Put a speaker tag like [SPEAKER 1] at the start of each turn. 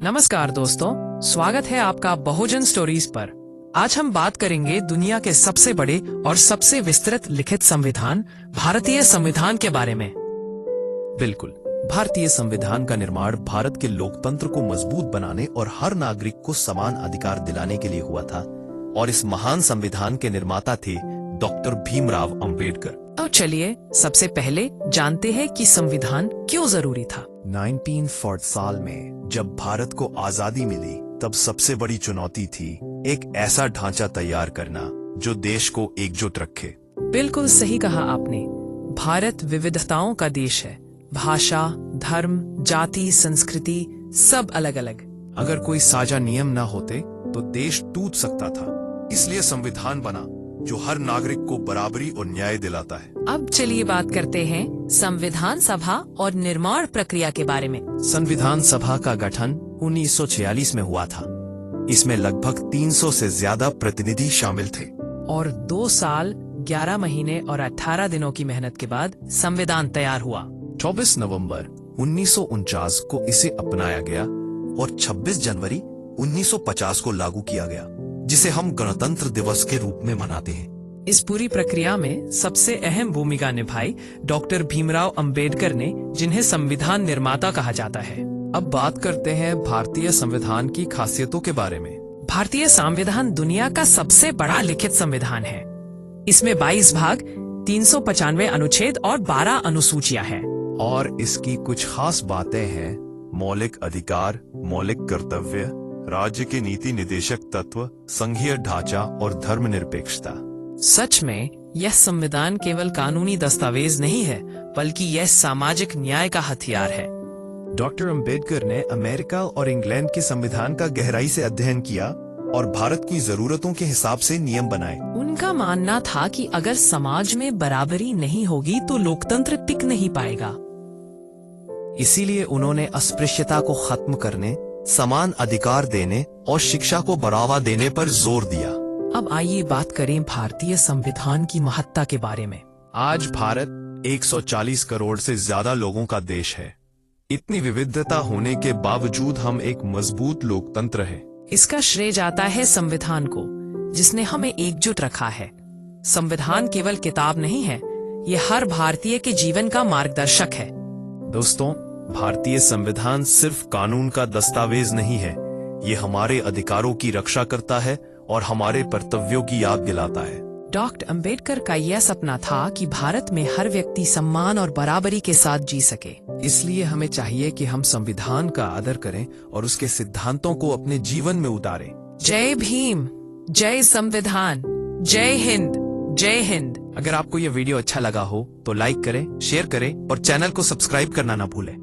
[SPEAKER 1] नमस्कार दोस्तों, स्वागत है आपका बहुजन स्टोरीज पर। आज हम बात करेंगे दुनिया के सबसे बड़े और सबसे विस्तृत लिखित संविधान भारतीय संविधान के बारे में।
[SPEAKER 2] बिल्कुल, भारतीय संविधान का निर्माण भारत के लोकतंत्र को मजबूत बनाने और हर नागरिक को समान अधिकार दिलाने के लिए हुआ था और इस महान संविधान के निर्माता थे डॉक्टर भीमराव अंबेडकर।
[SPEAKER 1] तो चलिए सबसे पहले जानते हैं कि संविधान क्यों जरूरी था।
[SPEAKER 2] 1940 साल में जब भारत को आजादी मिली तब सबसे बड़ी चुनौती थी एक ऐसा ढांचा तैयार करना जो देश को एकजुट रखे।
[SPEAKER 1] बिल्कुल सही कहा आपने। भारत विविधताओं का देश है। भाषा, धर्म, जाति, संस्कृति सब अलग अलग।
[SPEAKER 2] अगर कोई साझा नियम न होते तो देश टूट सकता था। इसलिए संविधान बना जो हर नागरिक को बराबरी और न्याय दिलाता है।
[SPEAKER 1] अब चलिए बात करते हैं संविधान सभा और निर्माण प्रक्रिया के बारे में।
[SPEAKER 2] संविधान सभा का गठन 1946 में हुआ था। इसमें लगभग 300 से ज्यादा प्रतिनिधि शामिल थे
[SPEAKER 1] और 2 साल 11 महीने और 18 दिनों की मेहनत के बाद संविधान तैयार हुआ।
[SPEAKER 2] 24 नवंबर 1949 को इसे अपनाया गया और 26 जनवरी 1950 को लागू किया गया, जिसे हम गणतंत्र दिवस के रूप में मनाते हैं।
[SPEAKER 1] इस पूरी प्रक्रिया में सबसे अहम भूमिका निभाई डॉक्टर भीमराव अंबेडकर ने, जिन्हें संविधान निर्माता कहा जाता है।
[SPEAKER 2] अब बात करते हैं भारतीय संविधान की खासियतों के बारे में।
[SPEAKER 1] भारतीय संविधान दुनिया का सबसे बड़ा लिखित संविधान है। इसमें 22 भाग, 395 अनुच्छेद और 12 अनुसूचियां हैं।
[SPEAKER 2] और इसकी कुछ खास बातें हैं: मौलिक अधिकार, मौलिक कर्तव्य, राज्य के नीति निदेशक तत्व, संघीय ढांचा और धर्मनिरपेक्षता।
[SPEAKER 1] सच में यह संविधान केवल कानूनी दस्तावेज नहीं है, बल्कि यह सामाजिक न्याय का हथियार है।
[SPEAKER 2] डॉक्टर अंबेडकर ने अमेरिका और इंग्लैंड के संविधान का गहराई से अध्ययन किया और भारत की जरूरतों के हिसाब से नियम बनाए।
[SPEAKER 1] उनका मानना था कि अगर समाज में बराबरी नहीं होगी तो लोकतंत्र टिक नहीं पाएगा।
[SPEAKER 2] इसीलिए उन्होंने अस्पृश्यता को खत्म करने, समान अधिकार देने और शिक्षा को बढ़ावा देने पर जोर दिया।
[SPEAKER 1] अब आइए बात करें भारतीय संविधान की महत्ता के बारे में।
[SPEAKER 2] आज भारत 140 करोड़ से ज्यादा लोगों का देश है। इतनी विविधता होने के बावजूद हम एक मजबूत लोकतंत्र है।
[SPEAKER 1] इसका श्रेय जाता है संविधान को, जिसने हमें एकजुट रखा है। संविधान केवल किताब नहीं है, ये हर भारतीय के जीवन का मार्गदर्शक है।
[SPEAKER 2] दोस्तों, भारतीय संविधान सिर्फ कानून का दस्तावेज नहीं है, ये हमारे अधिकारों की रक्षा करता है और हमारे कर्तव्यों की याद दिलाता है।
[SPEAKER 1] डॉक्टर अंबेडकर का यह सपना था कि भारत में हर व्यक्ति सम्मान और बराबरी के साथ जी सके।
[SPEAKER 2] इसलिए हमें चाहिए कि हम संविधान का आदर करें और उसके सिद्धांतों को अपने जीवन में उतारें।
[SPEAKER 1] जय भीम, जय संविधान, जय हिंद, जय हिंद।
[SPEAKER 2] अगर आपको यह वीडियो अच्छा लगा हो तो लाइक करें, शेयर करें और चैनल को सब्सक्राइब करना ना भूलें।